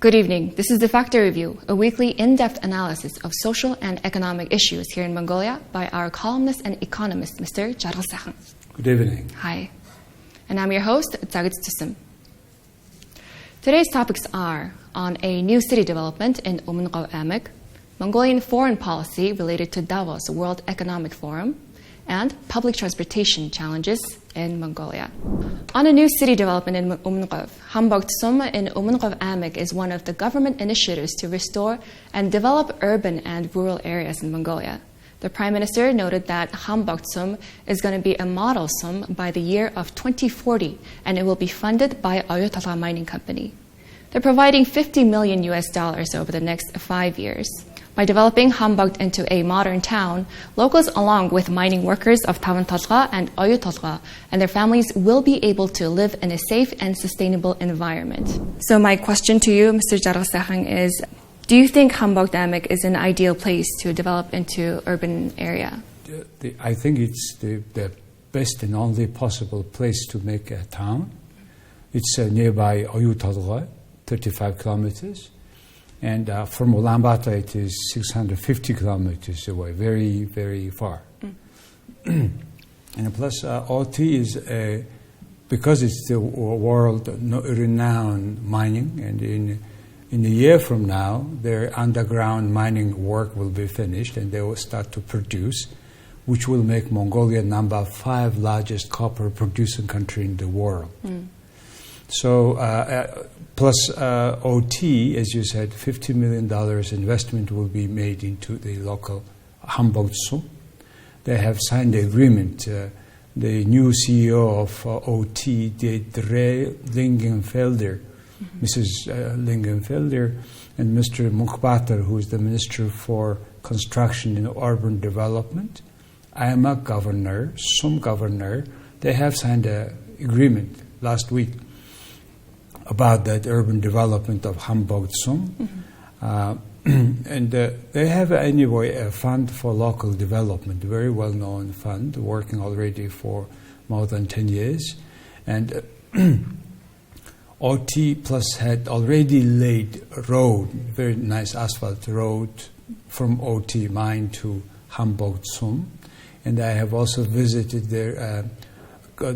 Good evening. This is Defacto Review, a weekly in-depth analysis of social and economic issues here in Mongolia by our columnist and economist, Mr. Jarl. Good evening. Hi. And I'm your host, Zagit Tissim. Today's topics are on a new city development in Amek, Mongolian foreign policy related to Davos World Economic Forum, and public transportation challenges in Mongolia. On a new city development in Khanbogd in Amek is one of the government initiatives to restore and develop urban and rural areas in Mongolia. The Prime Minister noted that Khanbogd is going to be a model sum by the year of 2040, and it will be funded by Oyotala Mining Company. They're providing $50 million over the next 5 years. By developing Khanbogd into a modern town, locals along with mining workers of Tavantotla and Oyototla and their families will be able to live in a safe and sustainable environment. So my question to you, Mr. Jarl, is, do you think Khanbogd is an ideal place to develop into urban area? I think it's the best and only possible place to make a town. It's nearby Oyototla, 35 kilometers. And from Ulaanbaatar, it is 650 kilometers away, very, very far. And plus, OT is, because it's the world-renowned mining, and in a year from now, their underground mining work will be finished, and they will start to produce, which will make Mongolia number 5 largest copper-producing country in the world. So, plus OT, as you said, $50 million investment will be made into the local Khanbogd. They have signed an agreement. The new CEO of OT, Dre Lingenfelder, Mrs. Lingenfelder, and Mr. Mukhbatar, who is the Minister for Construction and Urban Development, Amak governor, Sum governor, they have signed an agreement last week about that urban development of Khanbogd. And they have anyway a fund for local development, a very well-known fund, working already for more than 10 years. And OT Plus had already laid a road, very nice asphalt road from OT mine to Khanbogd. And I have also visited their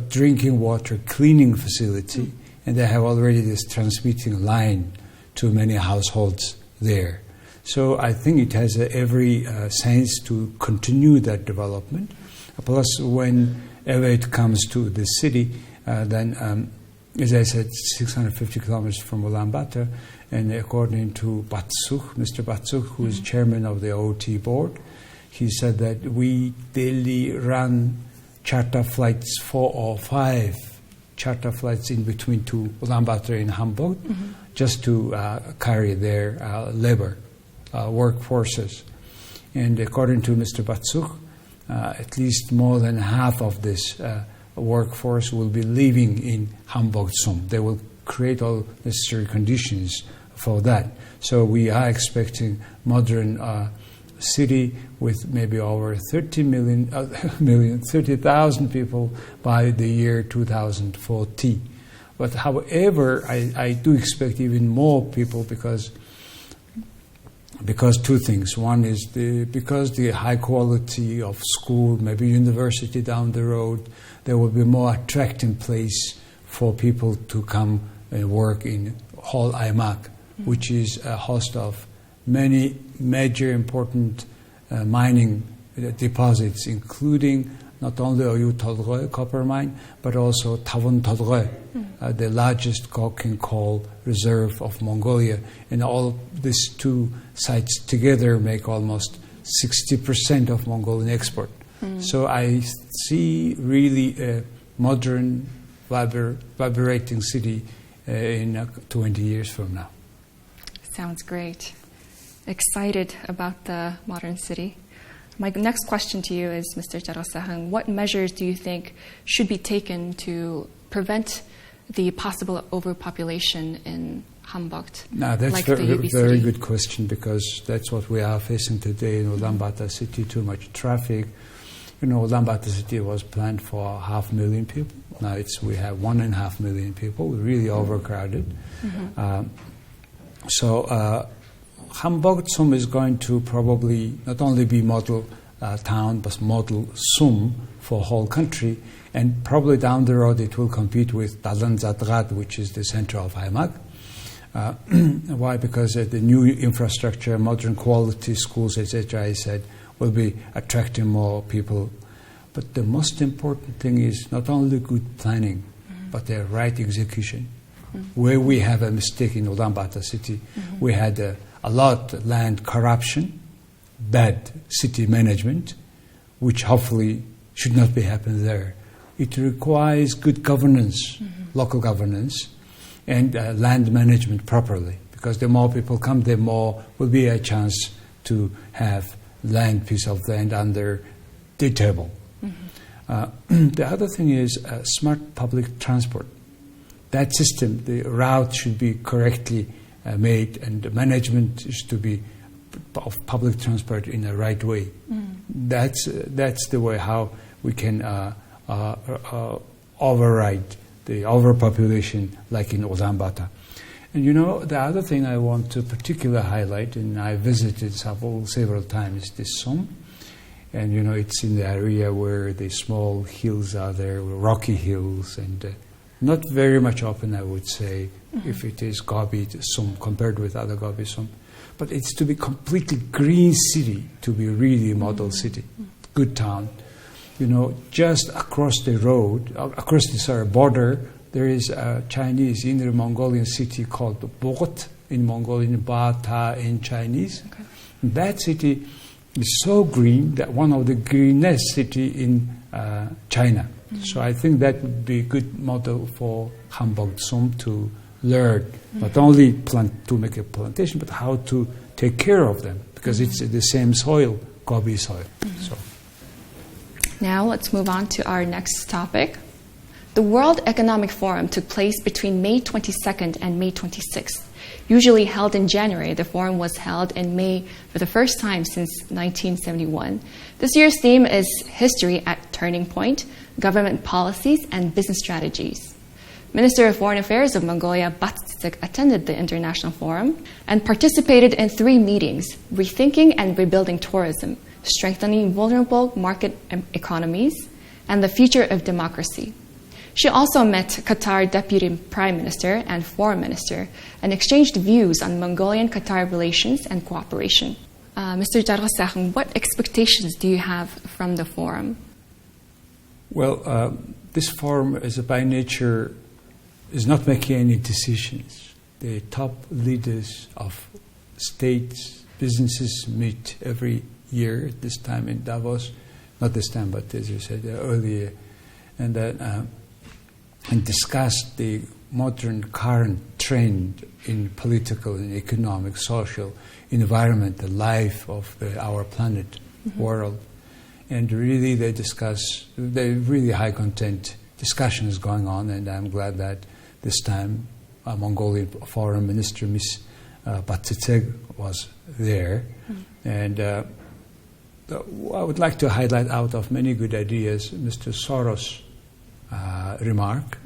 drinking water cleaning facility. And they have already this transmitting line to many households there. So I think it has every sense to continue that development. Plus, whenever it comes to the city, then, as I said, 650 kilometers from Ulaanbaatar, and according to Batsukh, Mr. Batsukh, who is chairman of the OT board, he said that we daily run charter flights 4 or 5 charter flights in between to Ulaanbaatar and Khanbogd, just to carry their labor workforces. And according to Mr. Batsukh, at least more than half of this workforce will be living in Khanbogd. They will create all necessary conditions for that. So we are expecting modern city with maybe over 30,000 people by the year 2040. But however, I do expect even more people because two things. One is because the high quality of school, maybe university down the road, there will be more attractive place for people to come and work in Hol Aimak, which is a host of many major important mining deposits, including not only Oyototla copper mine, but also Tavantotla, the largest coking coal reserve of Mongolia. And all these two sites together make almost 60% of Mongolian export. So I see really a modern, vibrating city in 20 years from now. Sounds great. Excited about the modern city. My next question to you is, Mr. Jarl, what measures do you think should be taken to prevent the possible overpopulation in Khanbogd? Now, that's a very good question, because that's what we are facing today in Ulaanbaatar city, too much traffic. You know, Ulaanbaatar city was planned for 500,000 people. Now we have 1.5 million people, really overcrowded. So Khanbogd Sum is going to probably not only be model town, but model Sum for whole country, and probably down the road it will compete with Dalan Zadgad, which is the center of Haimag. Why? Because the new infrastructure, modern quality schools, etc., I said, will be attracting more people. But the most important thing is not only good planning, but the right execution. Where we have a mistake in Ulaanbaatar city, we had a lot of land corruption, bad city management, which hopefully should not be happening there. It requires good governance, local governance, and land management properly. Because the more people come, the more will be a chance to have piece of land under the table. The other thing is smart public transport. That system, the route should be correctly made, and the management is to be of public transport in the right way. That's the way how we can override the overpopulation, like in Ulaanbaatar. And the other thing I want to particularly highlight, and I visited several times this Sum, and it's in the area where the small hills are there, rocky hills, and not very much open, I would say, if it is Gobi Sum compared with other Gobi Sum. But it's to be completely green city, to be really model city, good town. Just across the road, across the border, there is a Chinese inner Mongolian city called Khanbogd in Mongolian, Bata in Chinese. Okay. That city is so green that one of the greenest city in China. So I think that would be a good model for Khanbogd Sum to learn, not only to make a plantation, but how to take care of them, because it's the same soil, Gobi soil. So. Now let's move on to our next topic. The World Economic Forum took place between May 22nd and May 26th. Usually held in January, the forum was held in May for the first time since 1971. This year's theme is History at Turning Point, Government Policies and Business Strategies. Minister of Foreign Affairs of Mongolia, Batsitsek, attended the international forum and participated in 3 meetings: rethinking and rebuilding tourism, strengthening vulnerable market economies, and the future of democracy. She also met Qatar Deputy Prime Minister and Foreign Minister and exchanged views on Mongolian-Qatar relations and cooperation. Mr. Jargasahan, what expectations do you have from the forum? Well, this forum is by nature is not making any decisions. The top leaders of states, businesses meet every year at this time in Davos. Not this time, but as you said earlier, and discuss the modern current trend in political and economic, social, environmental life of our planet, world. And really they discuss, really high content discussions going on, and I'm glad that this time Mongolian Foreign Minister Ms. Batsitsek was there. And I would like to highlight out of many good ideas Mr. Soros' remark.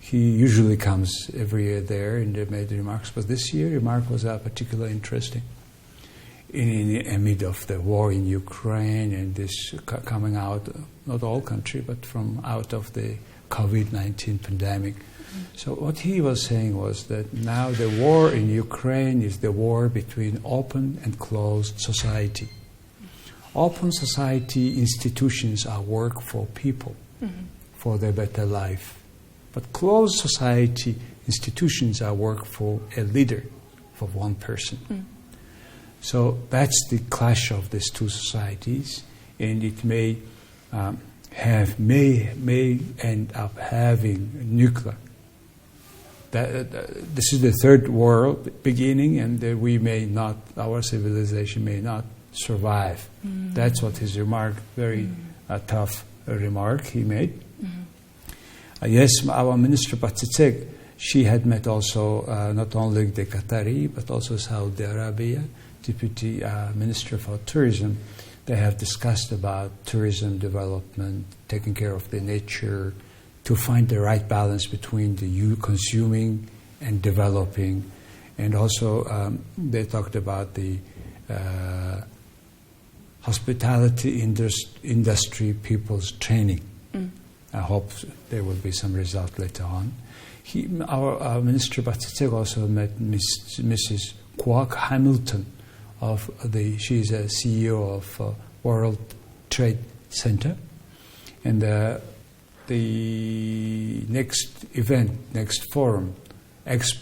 He usually comes every year there and made remarks, but this year remark was particularly interesting. In amid of the war in Ukraine and this coming out, not all country, but from out of the COVID-19 pandemic. So what he was saying was that now the war in Ukraine is the war between open and closed society. Open society institutions are work for people, for their better life. But closed society institutions are work for a leader, for one person. So that's the clash of these two societies, and it may end up having nuclear. This is the third world beginning, and we may not, our civilization may not survive. That's what his remark, very tough remark he made. Yes, our Minister Batsitsek, she had met also not only the Qatari, but also Saudi Arabia, Deputy Minister for Tourism. They have discussed about tourism development, taking care of the nature, to find the right balance between the consuming and developing, And also they talked about the hospitality industry people's training. I hope there will be some result later on. Our Minister Batsitseg also met Mrs. Kwok Hamilton she's a CEO of World Trade Center. And the next event, next forum,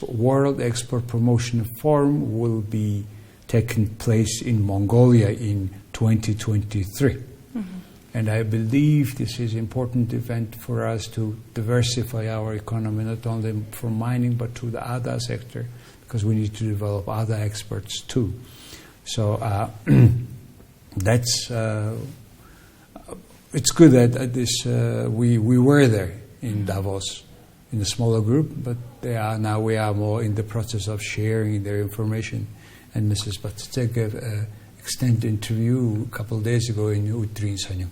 World Export Promotion Forum will be taking place in Mongolia in 2023. And I believe this is an important event for us to diversify our economy, not only from mining, but to the other sector, because we need to develop other exports too. So that's it's good that this we were there in Davos in a smaller group, but we are more in the process of sharing their information. And Mrs. Batsitseg gave an extended interview a couple of days ago in Utrin Sanyong.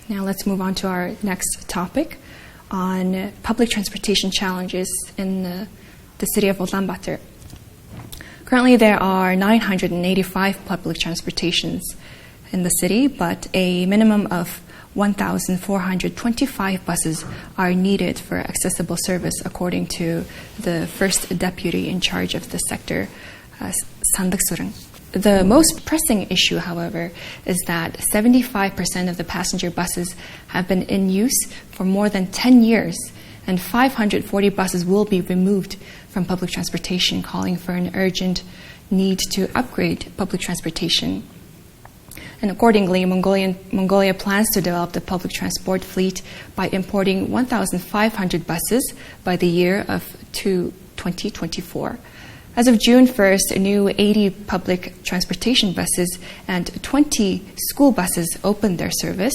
Now let's move on to our next topic on public transportation challenges in the city of Ulaanbaatar. Currently there are 985 public transportations in the city, but a minimum of 1,425 buses are needed for accessible service, according to the first deputy in charge of the sector, Sandaksurang. The most pressing issue, however, is that 75% of the passenger buses have been in use for more than 10 years, and 540 buses will be removed from public transportation, calling for an urgent need to upgrade public transportation. And accordingly, Mongolia plans to develop the public transport fleet by importing 1,500 buses by the year of 2024. As of June 1st, a new 80 public transportation buses and 20 school buses opened their service,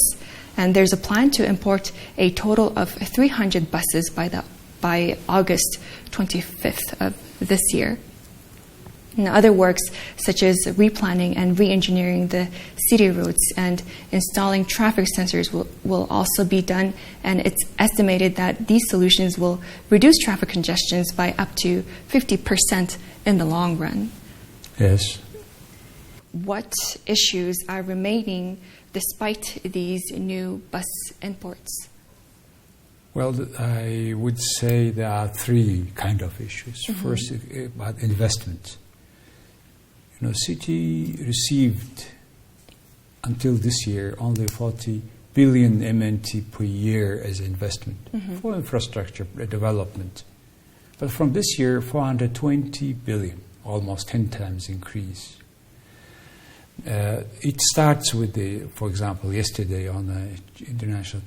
and there's a plan to import a total of 300 buses by August 25th of this year. And other works, such as replanning and re-engineering the city routes and installing traffic sensors will also be done, and it's estimated that these solutions will reduce traffic congestions by up to 50% in the long run. Yes. What issues are remaining despite these new bus imports? Well, I would say there are three kind of issues. First, about investment. City received until this year only 40 billion MNT per year as investment for infrastructure development. But from this year, 420 billion, almost 10 times increase. It starts with for example, yesterday on the International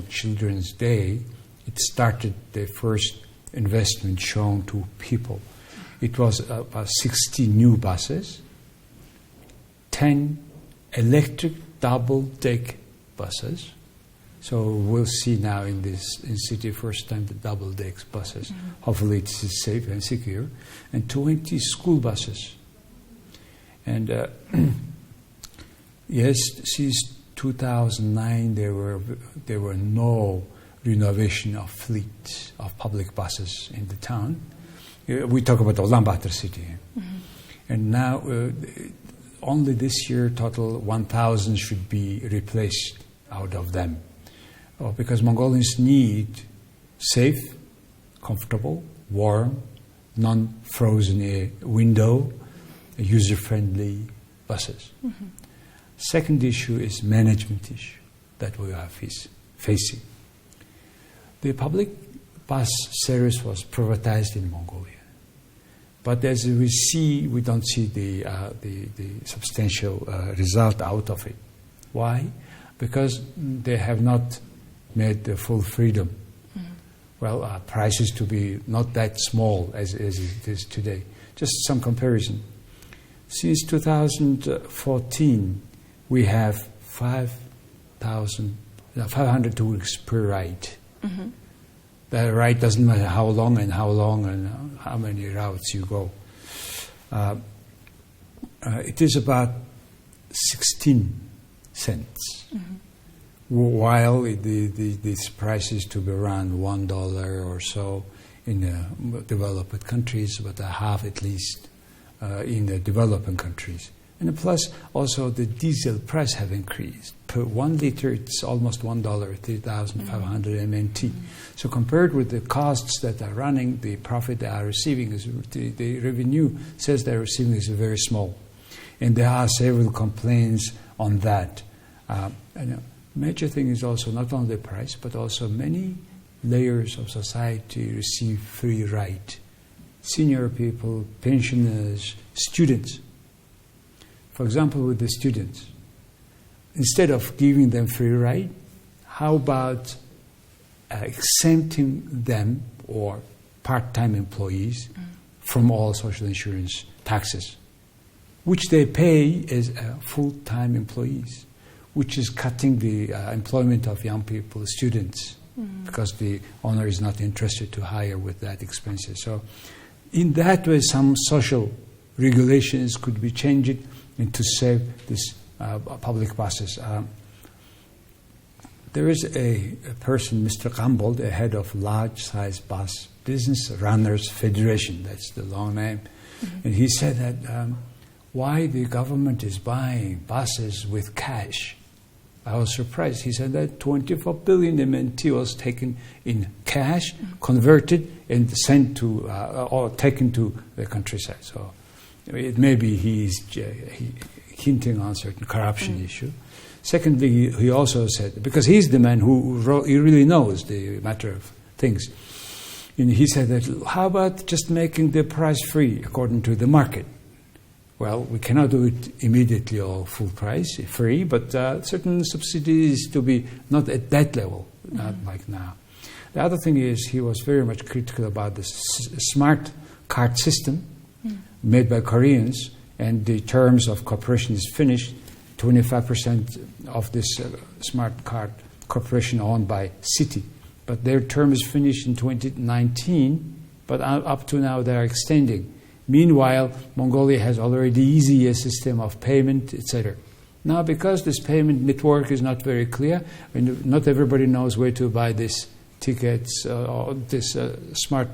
Children's Day, it started the first investment shown to people. It was about 60 new buses, 10 electric double-deck buses. So we'll see now in city first time the double-deck buses. Hopefully it's safe and secure. And 20 school buses. And yes, since 2009 there were no renovation of fleet of public buses in the town. We talk about the Ulaanbaatar city. And now only this year total 1,000 should be replaced out of them. Because Mongolians need safe, comfortable, warm, non-frozen air window, user-friendly buses. Second issue is management issue that we are facing. The public bus service was privatized in Mongolia. But as we don't see the substantial result out of it. Why? Because they have not made the full freedom. Well, prices to be not that small as it is today. Just some comparison. Since 2014, we have 500 tourists per ride. The ride doesn't matter how long and how many routes you go. It is about 16 cents while these prices to be around $1 or so in developed countries, but a half at least in the developing countries. And plus, also the diesel price have increased. Per 1 liter, it's almost $1, 3,500 MNT. So compared with the costs that are running, the profit they are receiving, the revenue says they're receiving is very small. And there are several complaints on that. And major thing is also not only the price, but also many layers of society receive free ride. Senior people, pensioners, students. For example, with the students, instead of giving them free ride, how about exempting them or part-time employees from all social insurance taxes, which they pay as full-time employees, which is cutting the employment of young people, students, because the owner is not interested to hire with that expenses. So in that way, some social regulations could be changed and to save this public buses. There is a person, Mr. Khanbogd, a head of large-size bus business runners federation. That's the long name. And he said that why the government is buying buses with cash. I was surprised. He said that 24 billion MNT was taken in cash, converted, and sent to or taken to the countryside. So it may be he's hinting on certain corruption issue. Secondly, he also said, because he's the man who he really knows the matter of things, and he said that how about just making the price free according to the market? Well, we cannot do it immediately or full price, free, but certain subsidies to be not at that level, not like now. The other thing is he was very much critical about the smart card system made by Koreans, and the terms of cooperation is finished. 25% of this smart card corporation owned by Citi, but their term is finished in 2019, but up to now they are extending. Meanwhile, Mongolia has already easier system of payment, etc. Now, because this payment network is not very clear, and not everybody knows where to buy these tickets or this smart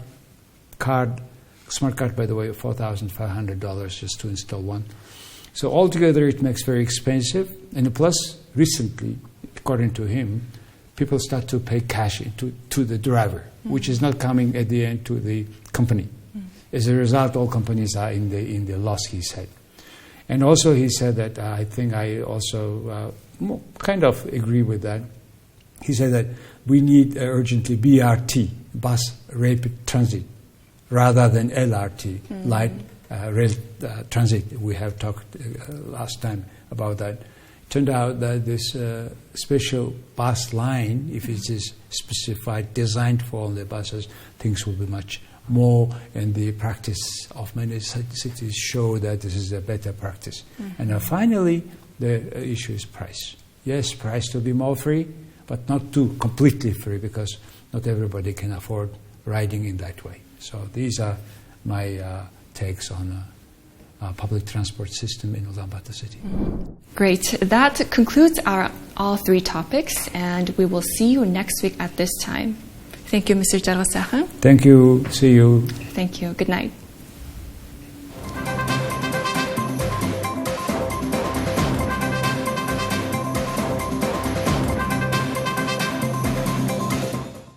card. Smart card, by the way, $4,500 just to install one. So altogether, it makes very expensive. And plus, recently, according to him, people start to pay cash to the driver, which is not coming at the end to the company. As a result, all companies are in the loss, he said. And also he said that, I think I also kind of agree with that. He said that we need urgently BRT, bus rapid transit, rather than LRT, light rail transit. We have talked last time about that. Turned out that this special bus line, if it is specified, designed for all the buses, things will be much more, and the practice of many cities show that this is a better practice. And finally, the issue is price. Yes, price to be more free, but not too completely free, because not everybody can afford riding in that way. So these are my takes on public transport system in Ulaanbaatar city. Great. That concludes our all three topics, and we will see you next week at this time. Thank you, Mr. Jargasahan. Thank you. See you. Thank you. Good night.